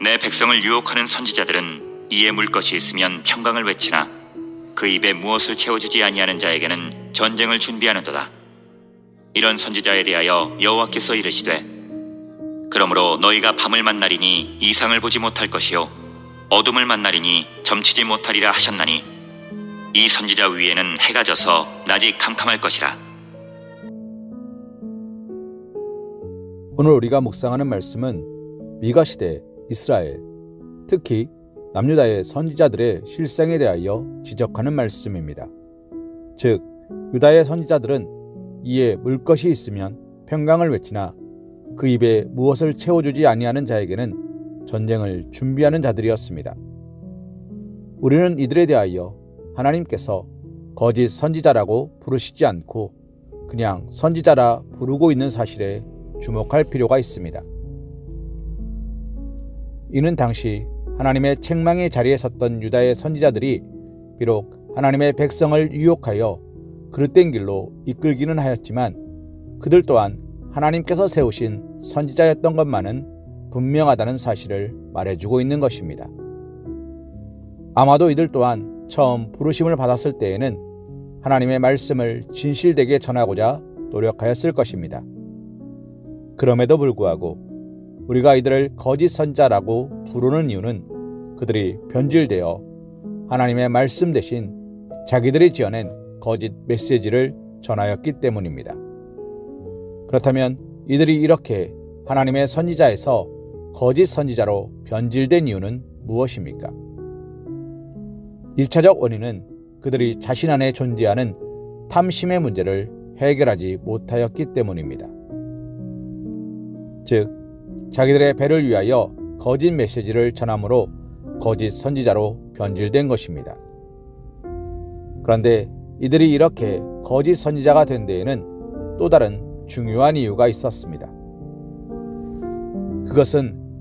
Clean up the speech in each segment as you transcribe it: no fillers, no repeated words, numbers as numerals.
내 백성을 유혹하는 선지자들은 이에 물 것이 있으면 평강을 외치나 그 입에 무엇을 채워주지 아니하는 자에게는 전쟁을 준비하는도다. 이런 선지자에 대하여 여호와께서 이르시되 그러므로 너희가 밤을 만나리니 이상을 보지 못할 것이요 어둠을 만나리니 점치지 못하리라 하셨나니 이 선지자 위에는 해가 져서 낮이 캄캄할 것이라. 오늘 우리가 묵상하는 말씀은 미가 시대 이스라엘, 특히 남유다의 선지자들의 실상에 대하여 지적하는 말씀입니다. 즉, 유다의 선지자들은 이에 물 것이 있으면 평강을 외치나 그 입에 무엇을 채워주지 아니하는 자에게는 전쟁을 준비하는 자들이었습니다. 우리는 이들에 대하여 하나님께서 거짓 선지자라고 부르시지 않고 그냥 선지자라 부르고 있는 사실에 주목할 필요가 있습니다. 이는 당시 하나님의 책망의 자리에 섰던 유다의 선지자들이 비록 하나님의 백성을 유혹하여 그릇된 길로 이끌기는 하였지만 그들 또한 하나님께서 세우신 선지자였던 것만은 분명하다는 사실을 말해주고 있는 것입니다. 아마도 이들 또한 처음 부르심을 받았을 때에는 하나님의 말씀을 진실되게 전하고자 노력하였을 것입니다. 그럼에도 불구하고 우리가 이들을 거짓 선지자라고 부르는 이유는 그들이 변질되어 하나님의 말씀 대신 자기들이 지어낸 거짓 메시지를 전하였기 때문입니다. 그렇다면 이들이 이렇게 하나님의 선지자에서 거짓 선지자로 변질된 이유는 무엇입니까? 1차적 원인은 그들이 자신 안에 존재하는 탐심의 문제를 해결하지 못하였기 때문입니다. 즉, 자기들의 배를 위하여 거짓 메시지를 전함으로 거짓 선지자로 변질된 것입니다. 그런데 이들이 이렇게 거짓 선지자가 된 데에는 또 다른 중요한 이유가 있었습니다. 그것은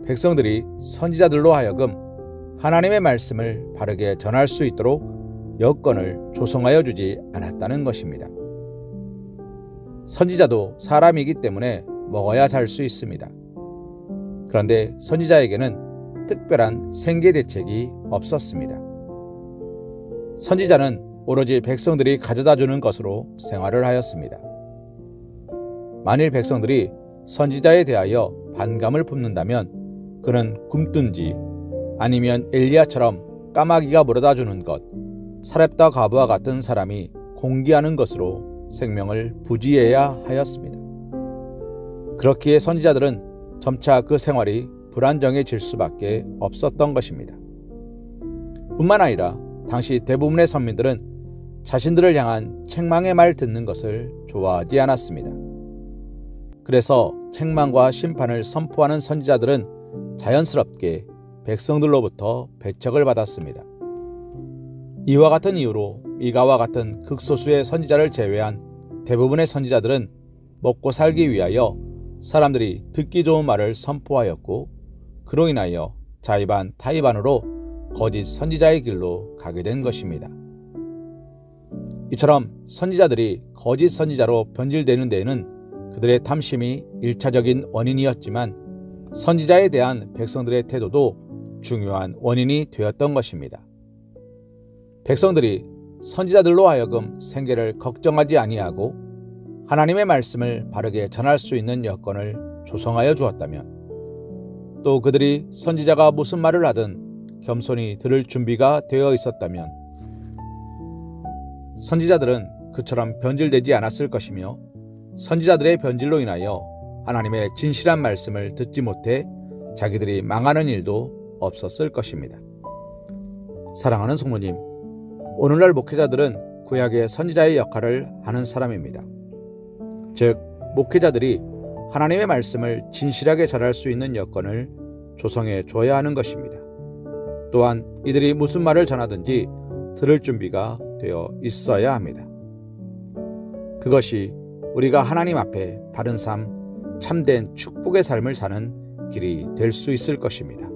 백성들이 선지자들로 하여금 하나님의 말씀을 바르게 전할 수 있도록 여건을 조성하여 주지 않았다는 것입니다. 선지자도 사람이기 때문에 먹어야 살 수 있습니다. 그런데 선지자에게는 특별한 생계 대책이 없었습니다. 선지자는 오로지 백성들이 가져다 주는 것으로 생활을 하였습니다. 만일 백성들이 선지자에 대하여 반감을 품는다면 그는 굶든지 아니면 엘리야처럼 까마귀가 물어다 주는 것, 사렙다 과부와 같은 사람이 공기하는 것으로 생명을 부지해야 하였습니다. 그렇기에 선지자들은 점차 그 생활이 불안정해질 수밖에 없었던 것입니다. 뿐만 아니라 당시 대부분의 선민들은 자신들을 향한 책망의 말 듣는 것을 좋아하지 않았습니다. 그래서 책망과 심판을 선포하는 선지자들은 자연스럽게 백성들로부터 배척을 받았습니다. 이와 같은 이유로 미가와 같은 극소수의 선지자를 제외한 대부분의 선지자들은 먹고 살기 위하여 사람들이 듣기 좋은 말을 선포하였고 그로 인하여 자의반 타의반으로 거짓 선지자의 길로 가게 된 것입니다. 이처럼 선지자들이 거짓 선지자로 변질되는 데에는 그들의 탐심이 1차적인 원인이었지만 선지자에 대한 백성들의 태도도 중요한 원인이 되었던 것입니다. 백성들이 선지자들로 하여금 생계를 걱정하지 아니하고 하나님의 말씀을 바르게 전할 수 있는 여건을 조성하여 주었다면, 또 그들이 선지자가 무슨 말을 하든 겸손히 들을 준비가 되어 있었다면 선지자들은 그처럼 변질되지 않았을 것이며 선지자들의 변질로 인하여 하나님의 진실한 말씀을 듣지 못해 자기들이 망하는 일도 없었을 것입니다. 사랑하는 성도님, 오늘날 목회자들은 구약의 선지자의 역할을 하는 사람입니다. 즉, 목회자들이 하나님의 말씀을 진실하게 전할 수 있는 여건을 조성해 줘야 하는 것입니다. 또한 이들이 무슨 말을 전하든지 들을 준비가 되어 있어야 합니다. 그것이 우리가 하나님 앞에 바른 삶, 참된 축복의 삶을 사는 길이 될 수 있을 것입니다.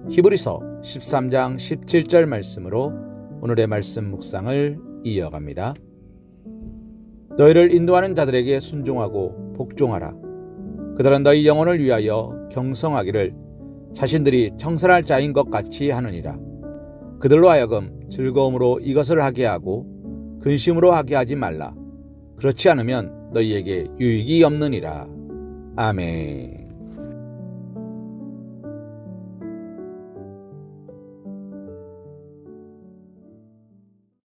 히브리서 13장 17절 말씀으로 오늘의 말씀 묵상을 이어갑니다. 너희를 인도하는 자들에게 순종하고 복종하라. 그들은 너희 영혼을 위하여 경성하기를 자신들이 청산할 자인 것 같이 하느니라. 그들로 하여금 즐거움으로 이것을 하게 하고 근심으로 하게 하지 말라. 그렇지 않으면 너희에게 유익이 없느니라. 아멘.